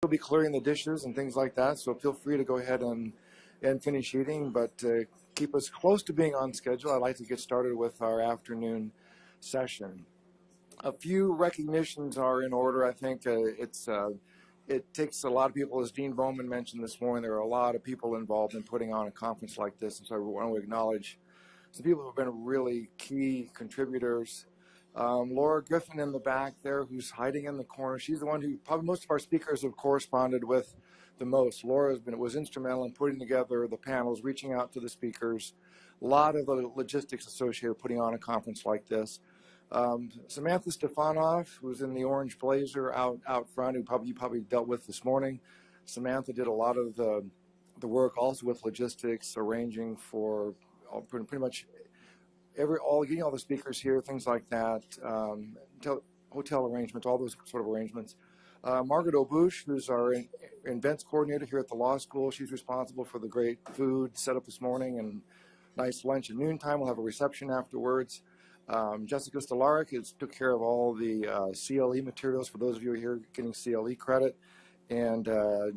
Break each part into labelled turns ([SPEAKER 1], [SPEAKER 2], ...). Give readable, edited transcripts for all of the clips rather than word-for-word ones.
[SPEAKER 1] We'll be clearing the dishes and things like that, so feel free to go ahead and finish eating, but keep us close to being on schedule. I'd like to get started with our afternoon session. A few recognitions are in order. I think it takes a lot of people, as Dean Bowman mentioned this morning, there are a lot of people involved in putting on a conference like this, and so I want to acknowledge some people who have been really key contributors. Laura Griffin in the back there, who's hiding in the corner. She's the one who probably most of our speakers have corresponded with the most. Laura was instrumental in putting together the panels, reaching out to the speakers. A lot of the logistics associated with putting on a conference like this. Samantha Stefanov, who's in the orange blazer out front, who you probably dealt with this morning. Samantha did a lot of the work also with logistics, arranging for pretty much getting all the speakers here, things like that, hotel arrangements, all those sort of arrangements. Margaret O'Bush, who's our events coordinator here at the law school, she's responsible for the great food set up this morning and nice lunch at noontime. We'll have a reception afterwards. Jessica Stolarik took care of all the CLE materials for those of you here getting CLE credit. And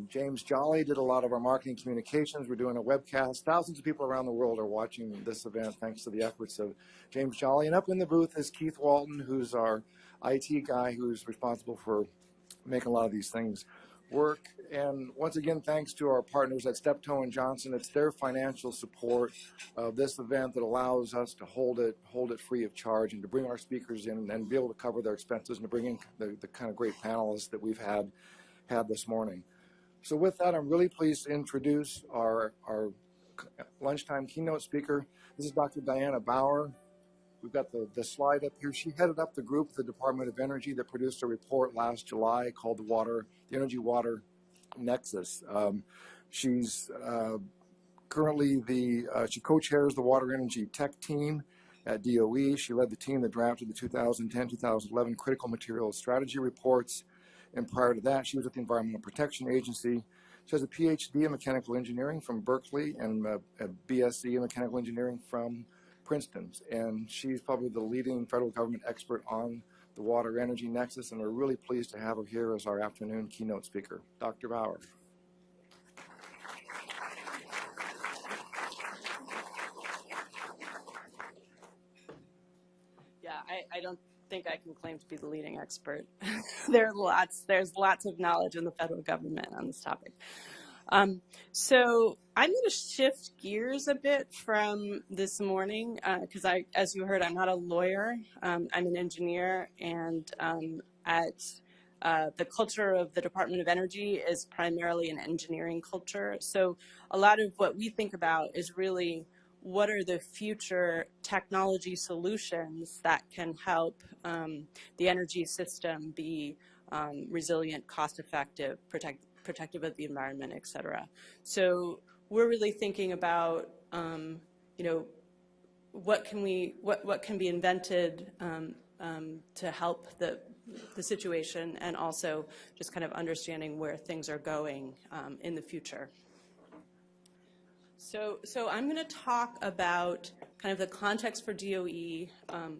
[SPEAKER 1] James Jolly did a lot of our marketing communications. We're doing a webcast. Thousands of people around the world are watching this event thanks to the efforts of James Jolly. And up in the booth is Keith Walton, who's our IT guy who's responsible for making a lot of these things work. And once again, thanks to our partners at Steptoe and Johnson. It's their financial support of this event that allows us to hold it free of charge and to bring our speakers in and be able to cover their expenses and to bring in the kind of great panelists that we've had this morning. So with that, I'm really pleased to introduce our lunchtime keynote speaker. This is Dr. Diana Bauer. We've got the slide up here. She headed up the group at the Department of Energy that produced a report last July called the Energy Water Nexus. She's currently she co-chairs the Water Energy Tech team at DOE. She led the team that drafted the 2010-2011 Critical Materials Strategy reports. And prior to that, she was at the Environmental Protection Agency. She has a PhD in mechanical engineering from Berkeley and a BSc in mechanical engineering from Princeton. And she's probably the leading federal government expert on the water energy nexus. And we're really pleased to have her here as our afternoon keynote speaker. Dr. Bauer.
[SPEAKER 2] Yeah, I don't think I can claim to be the leading expert. There's lots of knowledge in the federal government on this topic. So I'm going to shift gears a bit from this morning because as you heard, I'm not a lawyer. I'm an engineer, and the culture of the Department of Energy is primarily an engineering culture. So a lot of what we think about is really what are the future technology solutions that can help the energy system be resilient, cost-effective, protective of the environment, et cetera. So we're really thinking about, what can be invented to help the situation, and also just kind of understanding where things are going in the future. So I'm going to talk about kind of the context for DOE.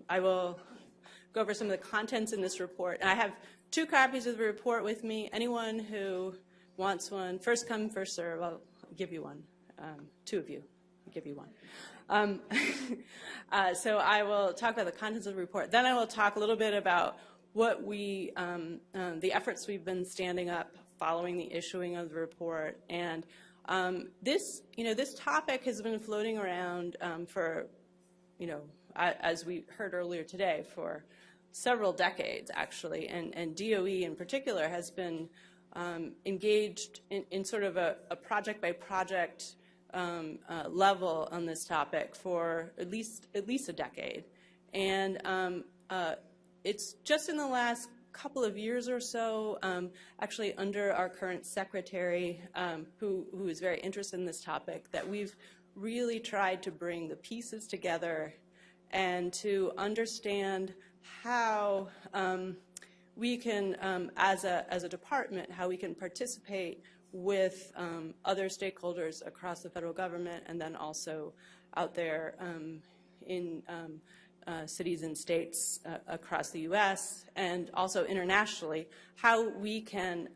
[SPEAKER 2] I will go over some of the contents in this report. And I have 2 copies of the report with me. Anyone who wants one, first come, first serve, I'll give you one. 2 of you, I'll give you one. So I will talk about the contents of the report. Then I will talk a little bit about what the efforts we've been standing up following the issuing of the report. And this topic has been floating around for, as we heard earlier today, for several decades, actually. And DOE in particular has been engaged in sort of a project-by-project level on this topic for at least a decade. And it's just in the last couple of years or so, actually under our current secretary, who is very interested in this topic, that we've really tried to bring the pieces together and to understand how we can, as a department, how we can participate with other stakeholders across the federal government, and then also out there in cities and states across the U.S. and also internationally, how we can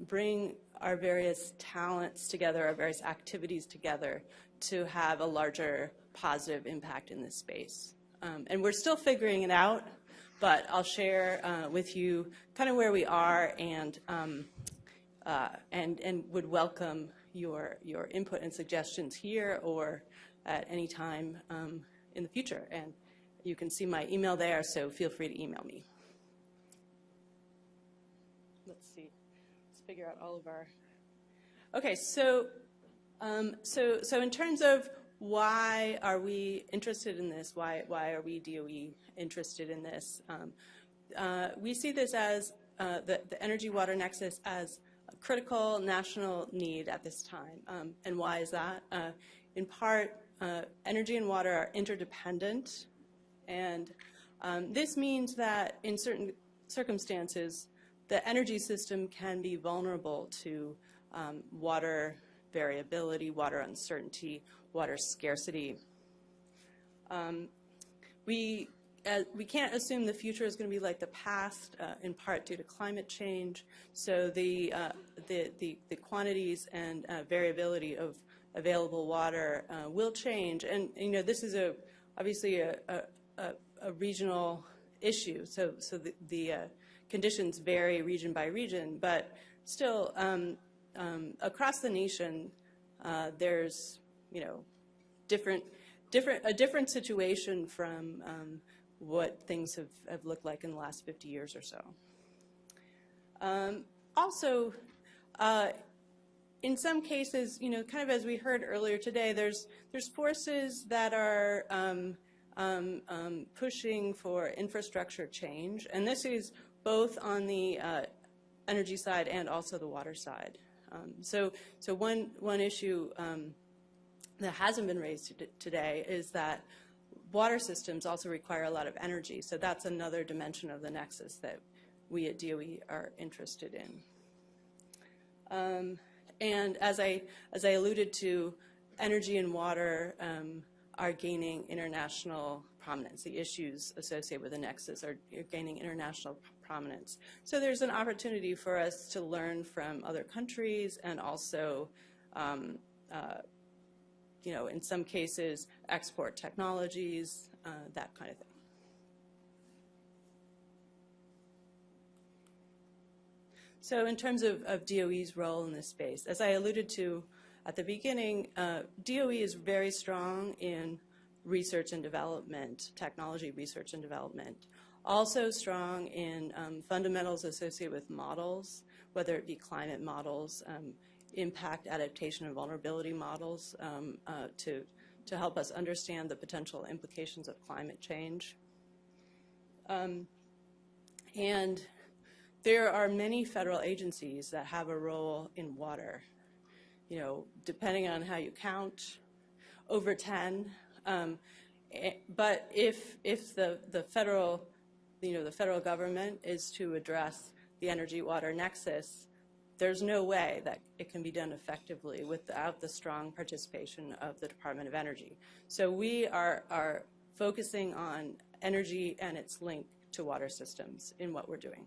[SPEAKER 2] bring our various talents together, our various activities together to have a larger positive impact in this space. And we're still figuring it out, but I'll share with you kind of where we are and would welcome your input and suggestions here or at any time in the future. And you can see my email there, so feel free to email me. Let's see. Let's figure out all of our. Okay, so in terms of why are we interested in this? Why are we DOE interested in this? We see this as the energy-water nexus as a critical national need at this time. And why is that? In part, energy and water are interdependent, and this means that in certain circumstances, the energy system can be vulnerable to water variability, water uncertainty, water scarcity. We can't assume the future is going to be like the past, in part due to climate change. So the quantities and variability of available water will change, and this is obviously a regional issue. So the conditions vary region by region, but still across the nation there's a different situation from what things have looked like in the last 50 years or so. Also, in some cases, kind of as we heard earlier today, there's forces that are pushing for infrastructure change, and this is both on the energy side and also the water side. So one issue that hasn't been raised today is that water systems also require a lot of energy. So that's another dimension of the nexus that we at DOE are interested in. And as I alluded to, energy and water are gaining international prominence. The issues associated with the nexus are gaining international prominence. So there's an opportunity for us to learn from other countries and also, in some cases, export technologies, that kind of thing. So in terms of DOE's role in this space, as I alluded to at the beginning, DOE is very strong in research and development, technology research and development. Also strong in fundamentals associated with models, whether it be climate models, impact, adaptation, and vulnerability models to help us understand the potential implications of climate change. And there are many federal agencies that have a role in water. Depending on how you count, over 10. But if the federal government is to address the energy-water nexus, there's no way that it can be done effectively without the strong participation of the Department of Energy. So we are focusing on energy and its link to water systems in what we're doing.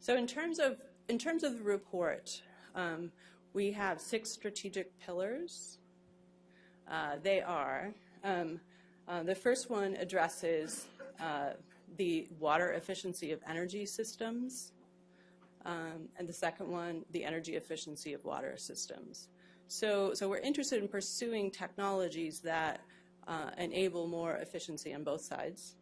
[SPEAKER 2] So in terms of the report, we have 6 strategic pillars. They are, the first one addresses the water efficiency of energy systems, and the second one, the energy efficiency of water systems. So we're interested in pursuing technologies that enable more efficiency on both sides.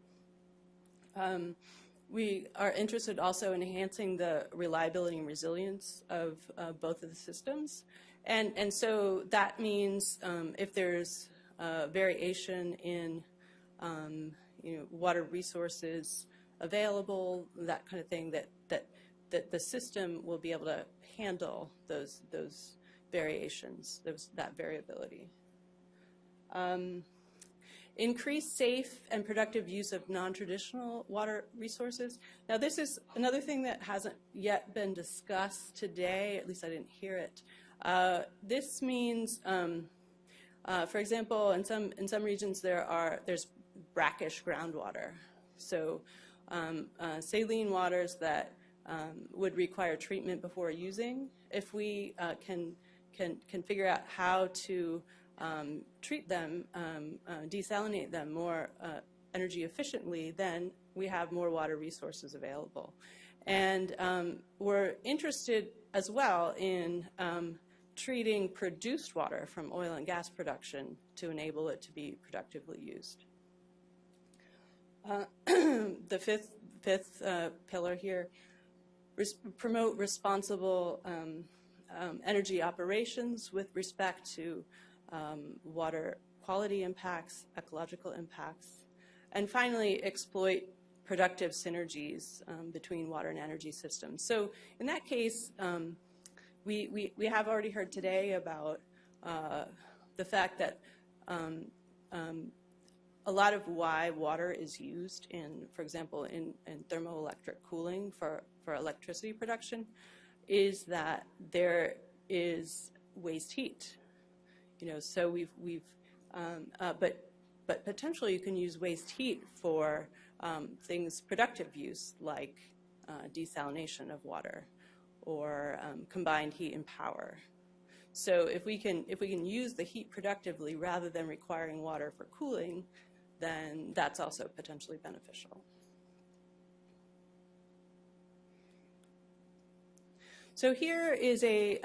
[SPEAKER 2] We are interested also in enhancing the reliability and resilience of both of the systems. And so that means if there's variation in water resources available, that kind of thing, that the system will be able to handle those variations, that variability. Increase safe and productive use of non-traditional water resources. Now, this is another thing that hasn't yet been discussed today, at least I didn't hear it. This means, for example, in some regions there's brackish groundwater. So saline waters that would require treatment before using. If we can figure out how to treat them, desalinate them more energy efficiently, then we have more water resources available. And we're interested as well in treating produced water from oil and gas production to enable it to be productively used. The fifth pillar here, promote responsible energy operations with respect to water quality impacts, ecological impacts, and finally exploit productive synergies between water and energy systems. So in that case, we have already heard today about the fact that a lot of why water is used in, for example, in thermoelectric cooling for electricity production is that there is waste heat. So but potentially you can use waste heat for things productive use like desalination of water or combined heat and power. So if we can use the heat productively rather than requiring water for cooling, then that's also potentially beneficial. So here is a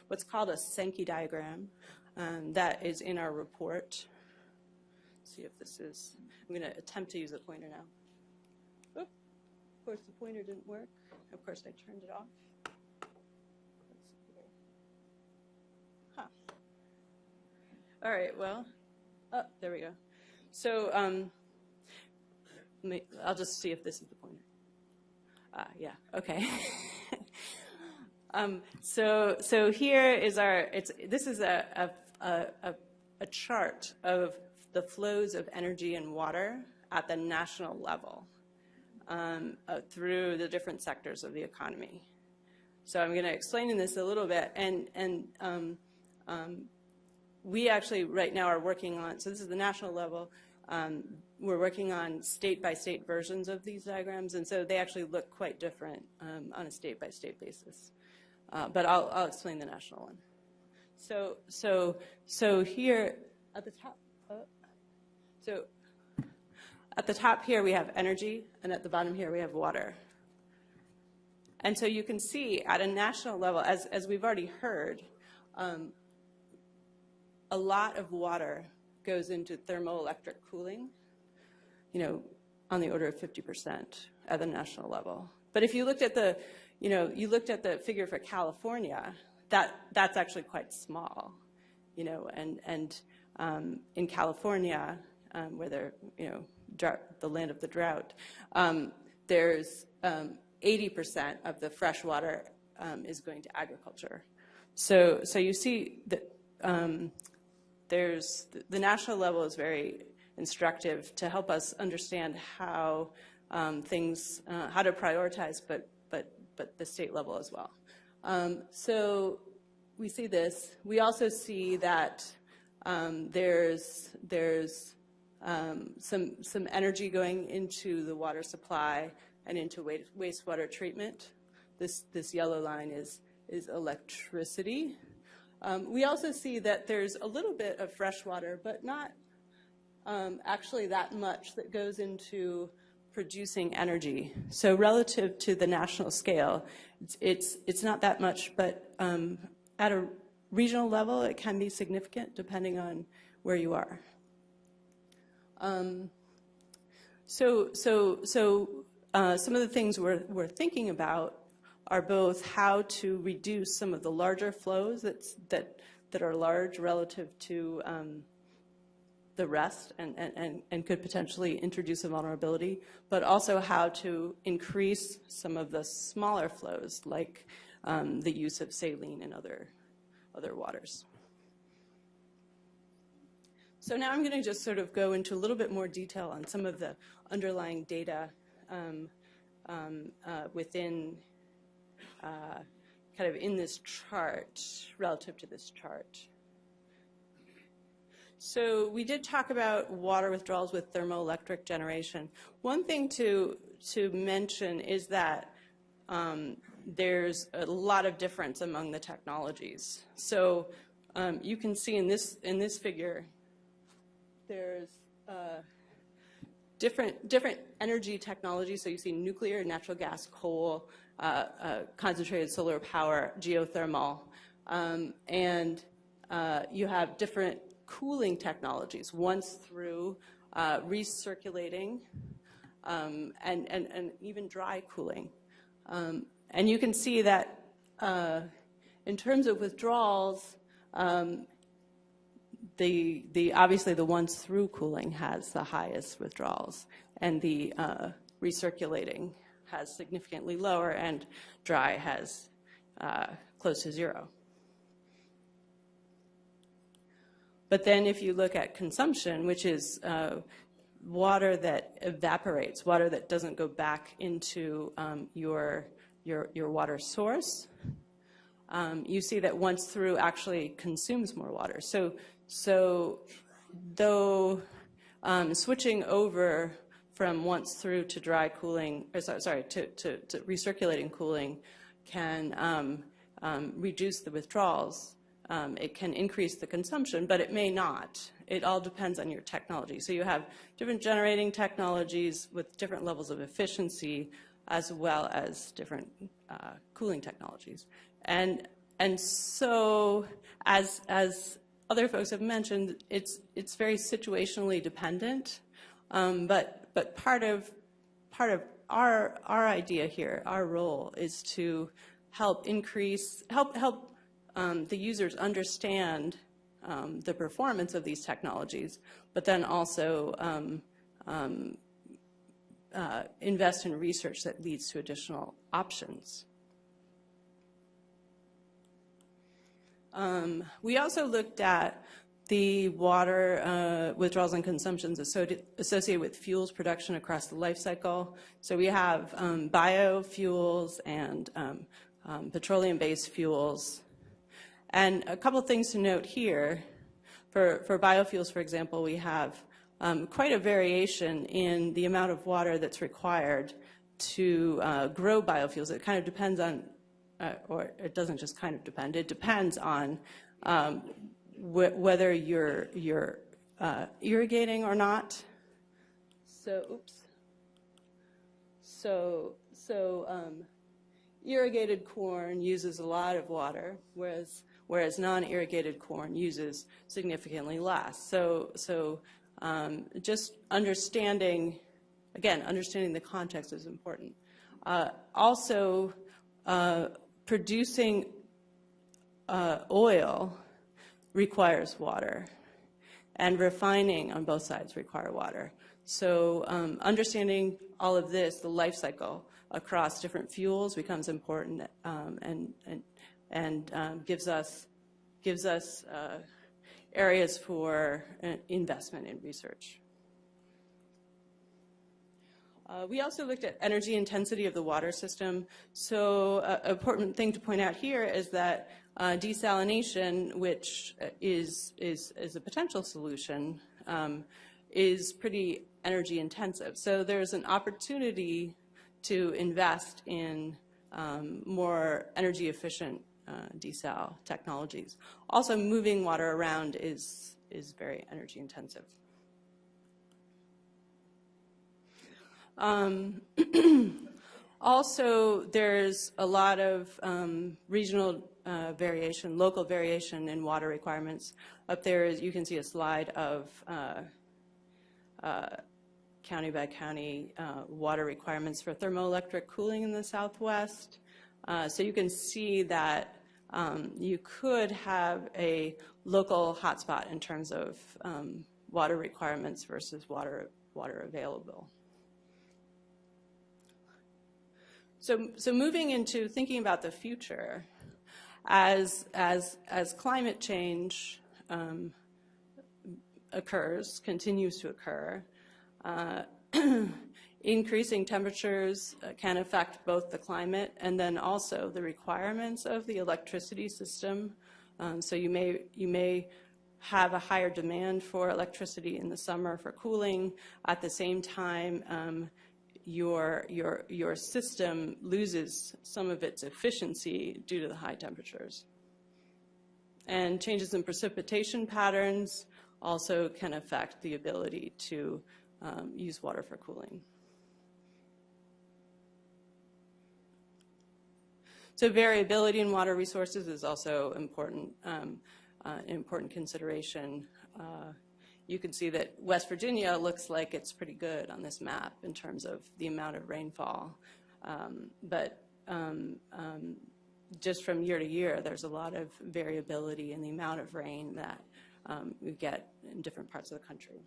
[SPEAKER 2] what's called a Sankey diagram that is in our report. Let's see if this is. I'm going to attempt to use a pointer now. Oop, of course, the pointer didn't work. Of course, I turned it off. Huh. All right, well, oh, there we go. So I'll just see if this is the pointer. Yeah, okay. So here is our, this is a chart of the flows of energy and water at the national level through the different sectors of the economy. So I'm going to explain in this a little bit, and we actually right now are working on, so this is the national level, we're working on state-by-state versions of these diagrams, and so they actually look quite different on a state-by-state basis. But I'll explain the national one. So here at the top, so at the top here we have energy, and at the bottom here we have water. And so you can see at a national level, as we've already heard, a lot of water goes into thermoelectric cooling, on the order of 50% at the national level. But if you looked at the, you looked at the figure for California, that's actually quite small, and in California, where they're, the land of the drought, there's 80% of the fresh water is going to agriculture. So you see that there's the national level is very instructive to help us understand how things, how to prioritize, but the state level as well. So we see this. We also see that there's some energy going into the water supply and into wastewater treatment. This yellow line is electricity. We also see that there's a little bit of fresh water, but not actually that much that goes into producing energy. So relative to the national scale, it's not that much, but at a regional level, it can be significant depending on where you are. So some of the things we're thinking about are both how to reduce some of the larger flows that are large relative to the rest and could potentially introduce a vulnerability, but also how to increase some of the smaller flows, like the use of saline and other waters. So now I'm going to just sort of go into a little bit more detail on some of the underlying data within kind of in this chart, relative to this chart. So we did talk about water withdrawals with thermoelectric generation. One thing to mention is that there's a lot of difference among the technologies. So you can see in this figure, there's different energy technologies. So you see nuclear, natural gas, coal, concentrated solar power, geothermal, and you have different cooling technologies, once through recirculating and even dry cooling. And you can see that in terms of withdrawals, obviously the once through cooling has the highest withdrawals, and the recirculating has significantly lower, and dry has close to zero. But then if you look at consumption, which is water that evaporates, water that doesn't go back into your water source, you see that once through actually consumes more water. So though switching over from once through to dry cooling, or sorry, to recirculating cooling can reduce the withdrawals. It can increase the consumption, but it may not. It all depends on your technology. So you have different generating technologies with different levels of efficiency, as well as different cooling technologies. And so, as other folks have mentioned, it's very situationally dependent. But part of our idea here, our role, is to help the users understand the performance of these technologies, but then also invest in research that leads to additional options. We also looked at the water withdrawals and consumptions associated with fuels production across the life cycle. So we have biofuels and petroleum-based fuels. And a couple things to note here. For biofuels, for example, we have quite a variation in the amount of water that's required to grow biofuels. It kind of depends on, or it doesn't just kind of depend, it depends on whether you're irrigating or not. So irrigated corn uses a lot of water, whereas non-irrigated corn uses significantly less. So just understanding the context is important. Also, producing oil requires water, and refining on both sides require water. So understanding all of this, the life cycle across different fuels, becomes important, and gives us areas for investment in research. We also looked at energy intensity of the water system. So an important thing to point out here is that desalination, which is a potential solution, is pretty energy intensive. So there's an opportunity to invest in more energy efficient desal technologies. Also, moving water around is very energy intensive. Also, there's a lot of regional variation, local variation in water requirements. Up there, you can see a slide of county by county water requirements for thermoelectric cooling in the Southwest. So you can see that you could have a local hotspot in terms of water requirements versus water available. So moving into thinking about the future, as climate change continues to occur, increasing temperatures can affect both the climate and then also the requirements of the electricity system. So you may have a higher demand for electricity in the summer for cooling. At the same time, your system loses some of its efficiency due to the high temperatures. And changes in precipitation patterns also can affect the ability to use water for cooling. So variability in water resources is also important, an important consideration. You can see that West Virginia looks like it's pretty good on this map in terms of the amount of rainfall. But just from year to year, there's a lot of variability in the amount of rain that we get in different parts of the country.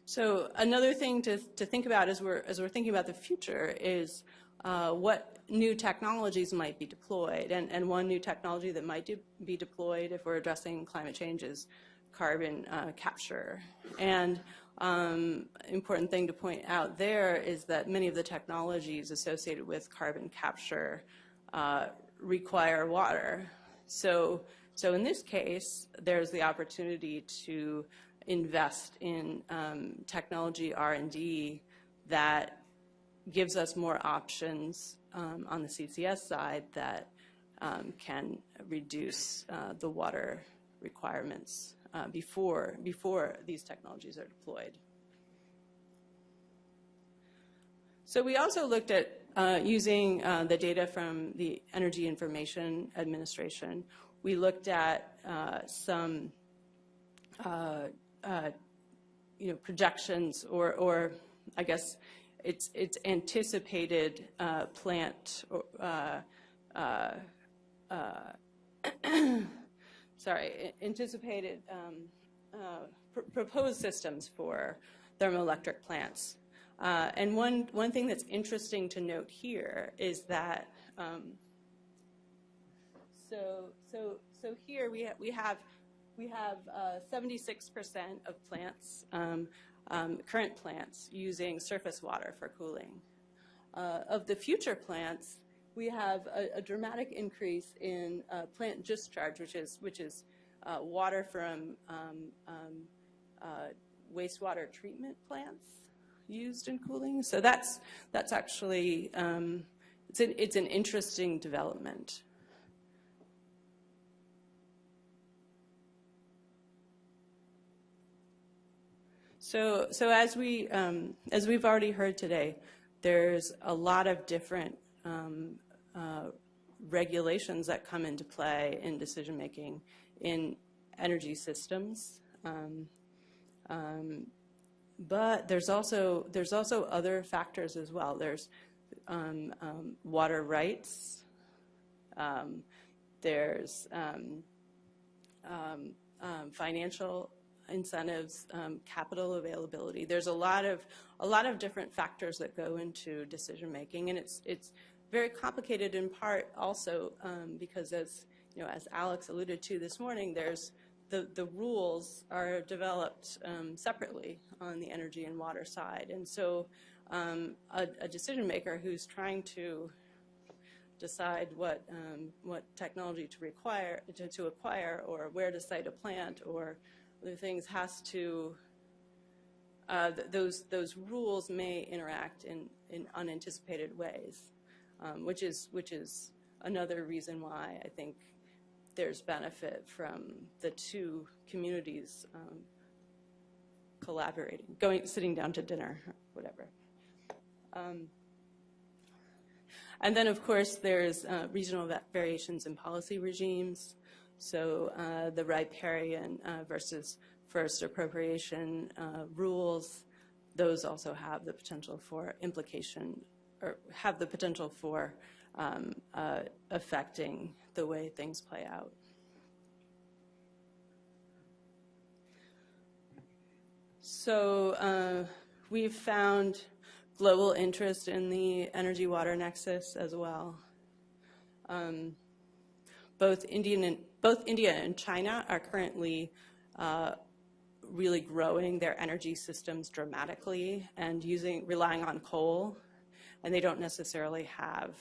[SPEAKER 2] So another thing to think about as we're thinking about the future is what new technologies might be deployed. And one new technology that might be deployed if we're addressing climate change is carbon capture. And important thing to point out there is that many of the technologies associated with carbon capture require water. So in this case, there's the opportunity to invest in technology R&D that gives us more options on the CCS side that can reduce the water requirements before these technologies are deployed. So we also looked at using the data from the Energy Information Administration. We looked at some projections or I guess it's anticipated plant anticipated proposed systems for thermoelectric plants. And one thing that's interesting to note here is that so here we have 76% of plants, current plants, using surface water for cooling. Of the future plants, we have a dramatic increase in plant discharge, which is water from wastewater treatment plants used in cooling. So that's actually it's an interesting development. So as we've already heard today, there's a lot of different regulations that come into play in decision making in energy systems, but there's also other factors as well. There's water rights. There's financial incentives, capital availability. There's a lot of different factors that go into decision making, and it's very complicated in part also because as Alex alluded to this morning, there's the rules are developed separately on the energy and water side, and so a decision maker who's trying to decide what technology to acquire or where to site a plant or other things has to those rules may interact in unanticipated ways, which is another reason why I think there's benefit from the two communities collaborating, sitting down to dinner, or whatever. And then, of course, there's regional variations in policy regimes. So the riparian versus first appropriation rules, those also have the potential for implication, or have the potential for affecting the way things play out. So we've found global interest in the energy-water nexus as well. Both India and China are currently really growing their energy systems dramatically and relying on coal, and they don't necessarily have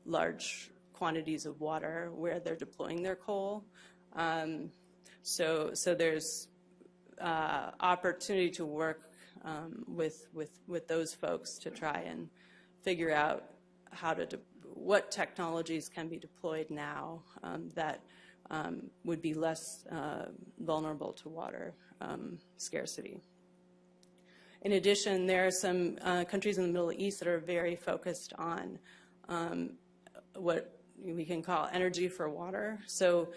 [SPEAKER 2] large quantities of water where they're deploying their coal. So there's opportunity to work with those folks to try and figure out what technologies can be deployed now that would be less vulnerable to water scarcity. In addition, there are some countries in the Middle East that are very focused on what we can call energy for water. So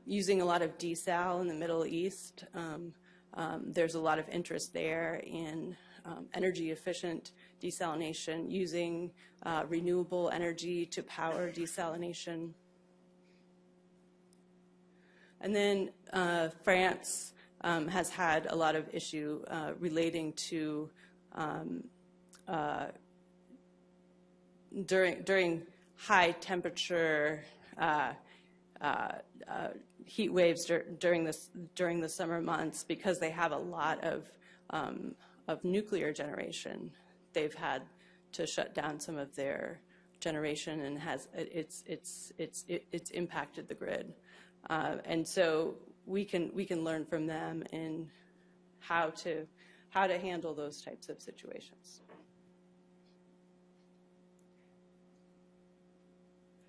[SPEAKER 2] using a lot of desal in the Middle East, there's a lot of interest there in energy efficient desalination, using renewable energy to power desalination. And then France has had a lot of issue relating to during high temperature heat waves during the summer months, because they have a lot of nuclear generation. They've had to shut down some of their generation, and it's impacted the grid. And so we can learn from them in how to handle those types of situations.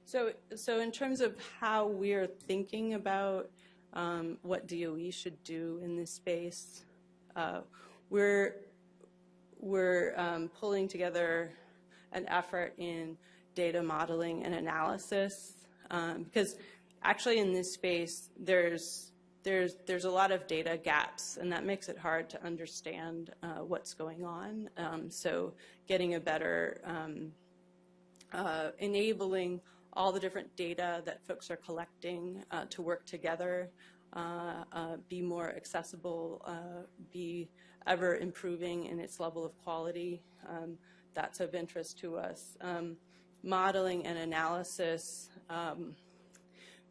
[SPEAKER 2] So in terms of how we're thinking about what DOE should do in this space, we're pulling together an effort in data modeling and analysis, because actually in this space there's a lot of data gaps, and that makes it hard to understand what's going on. So getting a better enabling all the different data that folks are collecting to work together, be more accessible, be ever improving in its level of quality. That's of interest to us. Modeling and analysis.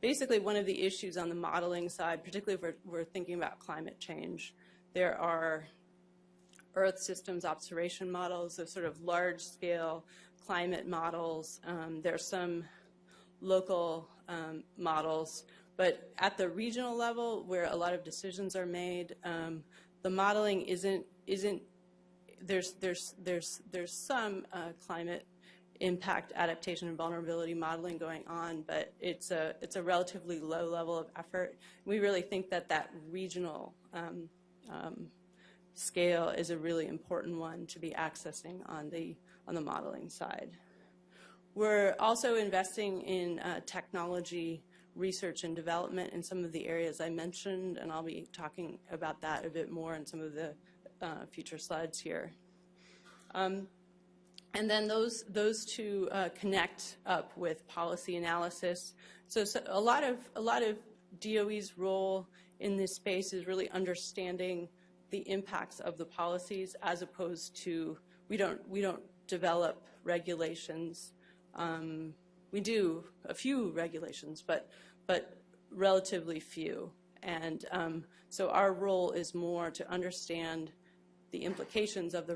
[SPEAKER 2] Basically, one of the issues on the modeling side, particularly if we're thinking about climate change, there are Earth systems observation models, those sort of large-scale climate models. There's some local models, but at the regional level, where a lot of decisions are made, the modeling isn't. There's some climate impact, adaptation, and vulnerability modeling going on, but it's a relatively low level of effort. We really think that regional scale is a really important one to be accessing on the modeling side. We're also investing in technology research and development in some of the areas I mentioned, and I'll be talking about that a bit more in some of the future slides here. And then those two connect up with policy analysis. So a lot of DOE's role in this space is really understanding the impacts of the policies, as opposed to we don't develop regulations. We do a few regulations, but relatively few. And so our role is more to understand the implications of the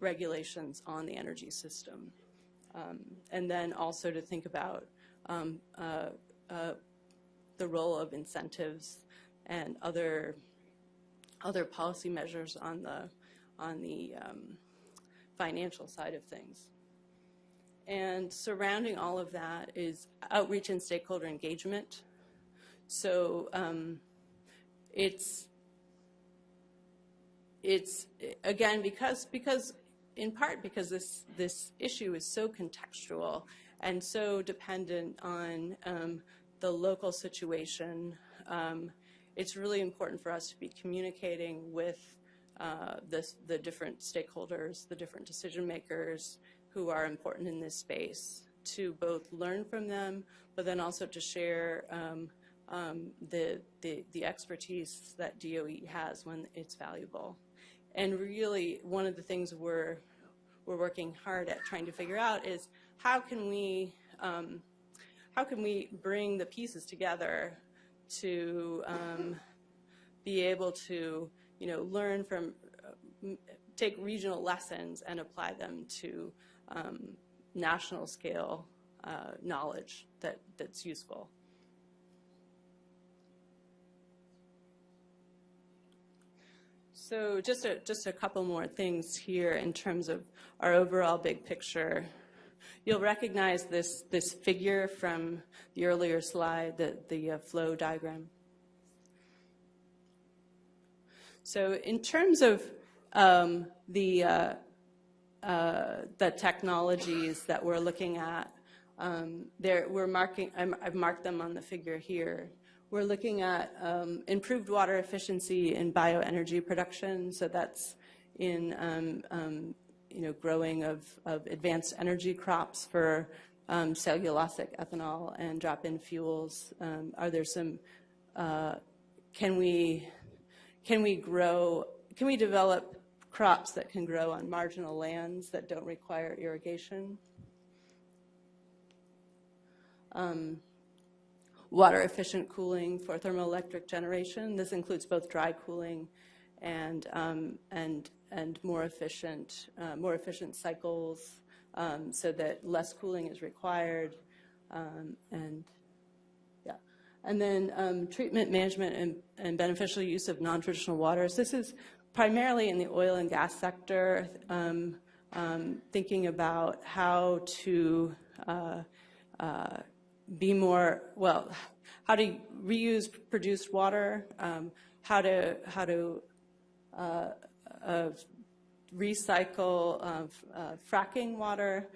[SPEAKER 2] regulations on the energy system, and then also to think about the role of incentives and other policy measures on the financial side of things. And surrounding all of that is outreach and stakeholder engagement. So it's again because in part because this issue is so contextual and so dependent on the local situation. It's really important for us to be communicating with the different stakeholders, the different decision makers who are important in this space, to both learn from them, but then also to share the expertise that DOE has when it's valuable. And really, one of the things we're working hard at trying to figure out is how can we bring the pieces together to be able to learn from, take regional lessons and apply them to national scale knowledge that's useful. So just a couple more things here in terms of our overall big picture. You'll recognize this figure from the earlier slide, the flow diagram. So in terms of the technologies that we're looking at, I've marked them on the figure here. We're looking at improved water efficiency in bioenergy production. So that's in growing of advanced energy crops for cellulosic ethanol and drop-in fuels. Are there some? Can we develop crops that can grow on marginal lands that don't require irrigation? Water efficient cooling for thermoelectric generation. This includes both dry cooling and more efficient cycles, so that less cooling is required, and then treatment management and beneficial use of non-traditional waters. This is primarily in the oil and gas sector, thinking about how to how to reuse produced water, how to recycle fracking water.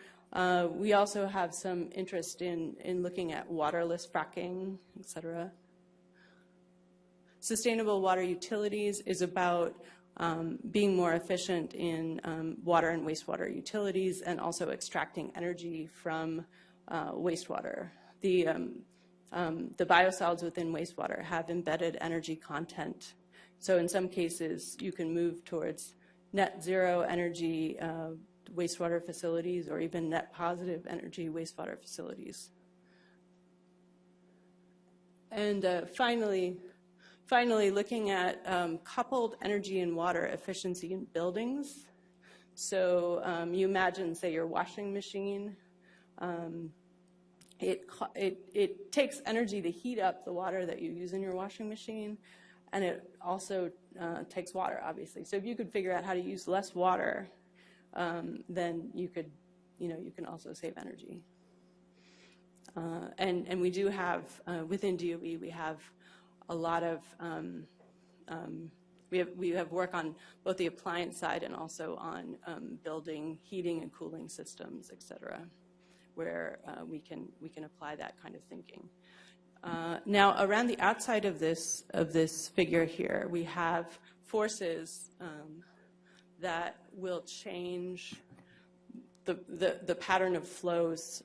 [SPEAKER 2] We also have some interest in looking at waterless fracking, et cetera. Sustainable water utilities is about being more efficient in water and wastewater utilities, and also extracting energy from wastewater. The biosolids within wastewater have embedded energy content. So in some cases, you can move towards net zero energy wastewater facilities, or even net positive energy wastewater facilities. And finally, looking at coupled energy and water efficiency in buildings. So you imagine, say, your washing machine. It takes energy to heat up the water that you use in your washing machine, and it also takes water, obviously. So if you could figure out how to use less water, then you can also save energy. And we do have within DOE, we have a lot of we have work on both the appliance side and also on building heating and cooling systems, et cetera, where we can apply that kind of thinking. Now, around the outside of this figure here, we have forces that will change the pattern of flows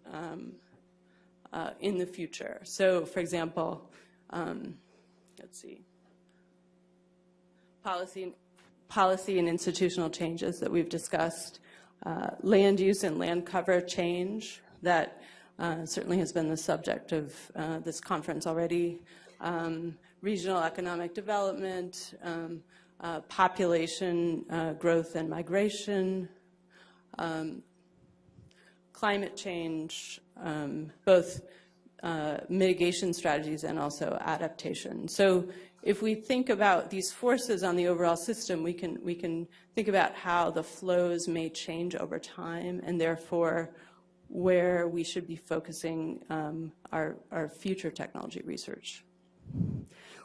[SPEAKER 2] in the future. So, for example, let's see, policy and institutional changes that we've discussed, land use and land cover change that certainly has been the subject of this conference already, regional economic development, population growth and migration, climate change, both mitigation strategies and also adaptation. So if we think about these forces on the overall system, we can think about how the flows may change over time, and therefore where we should be focusing our future technology research.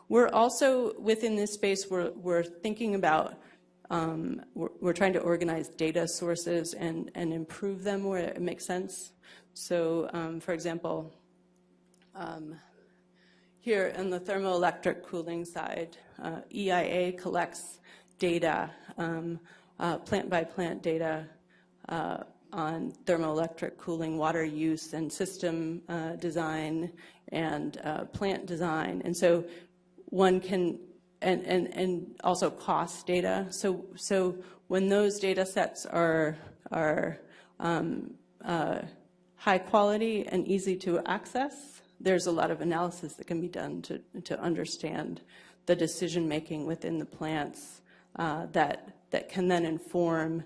[SPEAKER 2] We're also, within this space, we're thinking about, we're trying to organize data sources and improve them where it makes sense. So, for example, here on the thermoelectric cooling side, EIA collects data, plant-by-plant data on thermoelectric cooling, water use, and system design, and plant design. And so one can, and also cost data. So when those data sets are high quality and easy to access, there's a lot of analysis that can be done to understand the decision making within the plants that can then inform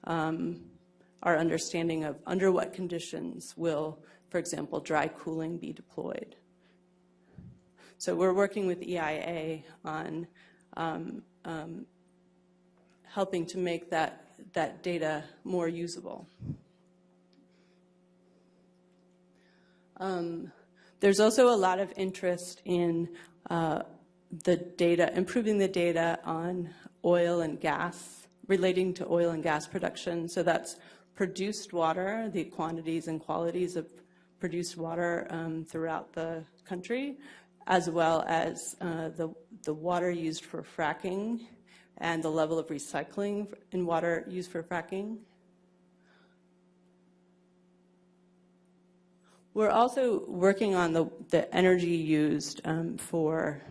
[SPEAKER 2] our understanding of under what conditions will, for for example, dry cooling be deployed. So we're working with EIA on helping to make that data more usable. There's also a lot of interest in the data, improving the data on oil and gas, relating to oil and gas production. So that's produced water, the quantities and qualities of produced water throughout the country, as well as the water used for fracking and the level of recycling in water used for fracking. We're also working on the energy used for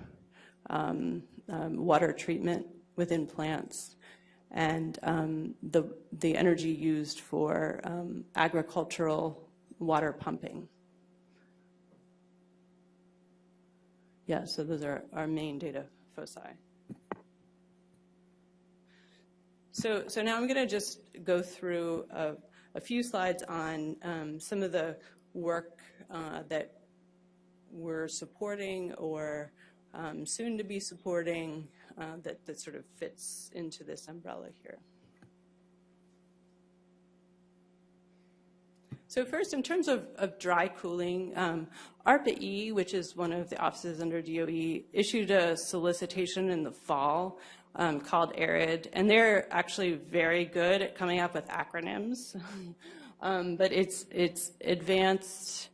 [SPEAKER 2] water treatment within plants, and the energy used for agricultural water pumping. Yeah, so those are our main data foci. So now I'm going to just go through a few slides on some of the work that we're supporting or soon to be supporting that sort of fits into this umbrella here. So first, in terms of dry cooling, ARPA-E, which is one of the offices under DOE, issued a solicitation in the fall called ARID, and they're actually very good at coming up with acronyms. But it's advanced,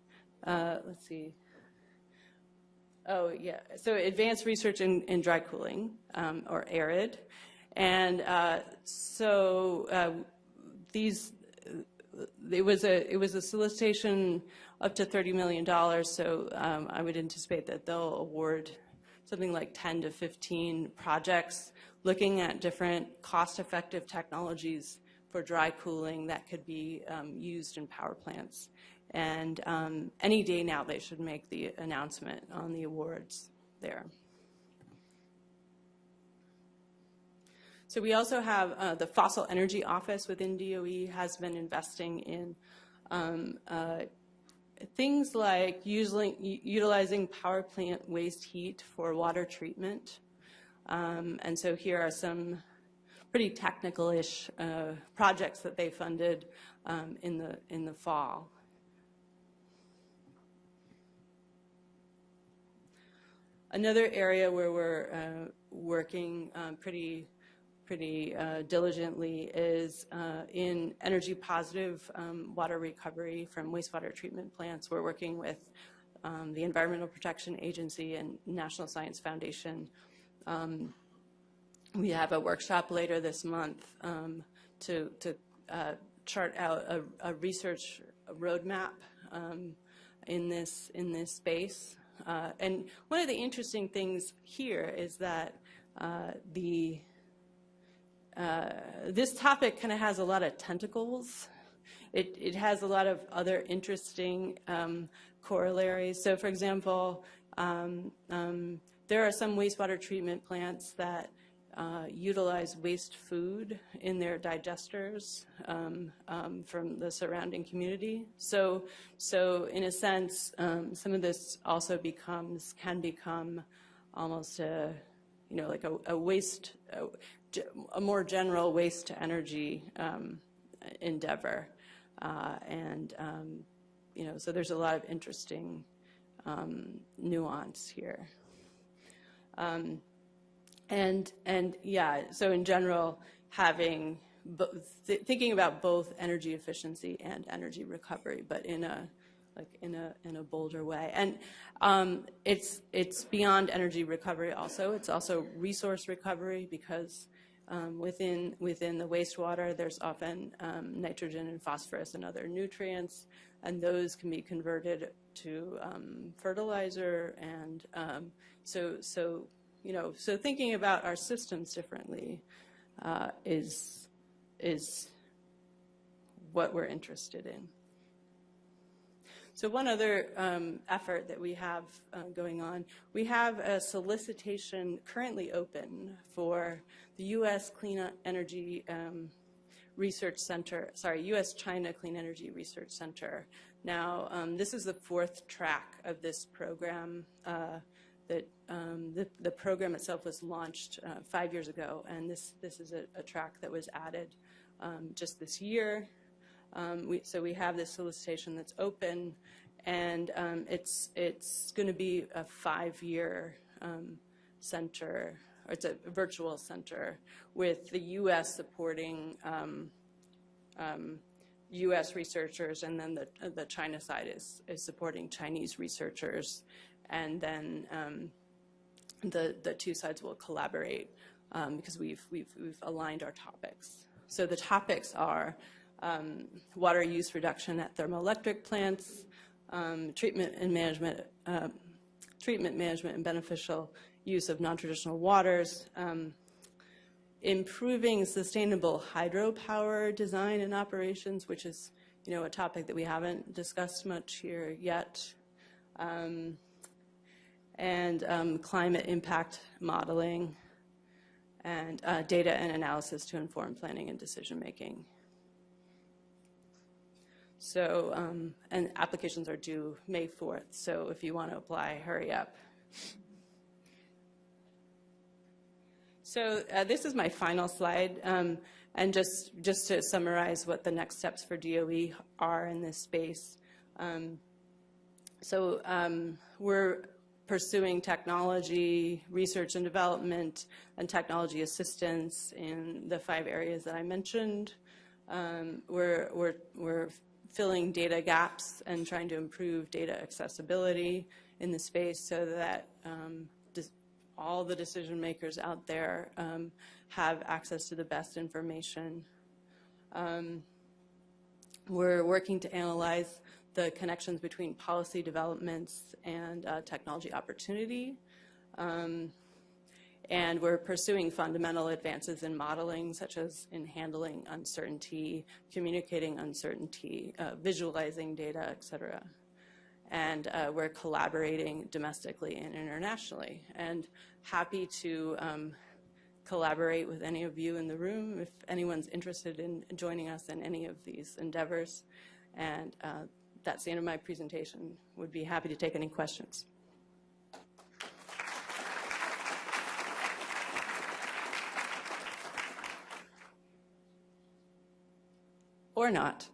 [SPEAKER 2] let's see. Oh, yeah. So advanced research in dry cooling, or ARID. And it was a solicitation up to $30 million, so I would anticipate that they'll award something like 10 to 15 projects looking at different cost-effective technologies for dry cooling that could be used in power plants. And any day now they should make the announcement on the awards there. So we also have the Fossil Energy Office within DOE has been investing in things like utilizing power plant waste heat for water treatment. And so here are some pretty technical-ish projects that they funded in the fall. Another area where we're working pretty diligently is in energy positive water recovery from wastewater treatment plants. We're working with the Environmental Protection Agency and National Science Foundation. We have a workshop later this month to chart out a research roadmap in this space. And one of the interesting things here is that this topic kind of has a lot of tentacles. It has a lot of other interesting corollaries. So, for example, there are some wastewater treatment plants that utilize waste food in their digesters from the surrounding community. So in a sense, some of this also can become almost like a waste, a more general waste to energy endeavor, and so there's a lot of interesting nuance here. And yeah, so in general, thinking about both energy efficiency and energy recovery, but in a bolder way. And it's beyond energy recovery also. It's also resource recovery, because within the wastewater, there's often nitrogen and phosphorus and other nutrients, and those can be converted to fertilizer. And so thinking about our systems differently is what we're interested in. So one other effort that we have going on, we have a solicitation currently open for the U.S. Clean Energy Research Center, sorry, US-China Clean Energy Research Center. Now, this is the 4th track of this program. The program itself was launched 5 years ago, and this is a track that was added just this year. So we have this solicitation that's open, and it's going to be a 5-year center, or it's a virtual center with the U.S. supporting U.S. researchers, and then the China side is supporting Chinese researchers, and then the two sides will collaborate because we've aligned our topics. So the topics are water use reduction at thermoelectric plants, treatment management and beneficial use of non-traditional waters, improving sustainable hydropower design and operations, which is, a topic that we haven't discussed much here yet, and climate impact modeling, and data and analysis to inform planning and decision making. So, and applications are due May 4th, so if you want to apply, hurry up. So this is my final slide, and just to summarize what the next steps for DOE are in this space. We're pursuing technology, research and development, and technology assistance in the 5 areas that I mentioned. We're filling data gaps and trying to improve data accessibility in the space so that all the decision makers out there have access to the best information. We're working to analyze the connections between policy developments and technology opportunity. And we're pursuing fundamental advances in modeling, such as in handling uncertainty, communicating uncertainty, visualizing data, et cetera. And we're collaborating domestically and internationally. And happy to collaborate with any of you in the room if anyone's interested in joining us in any of these endeavors. And that's the end of my presentation. Would be happy to take any questions. Or not.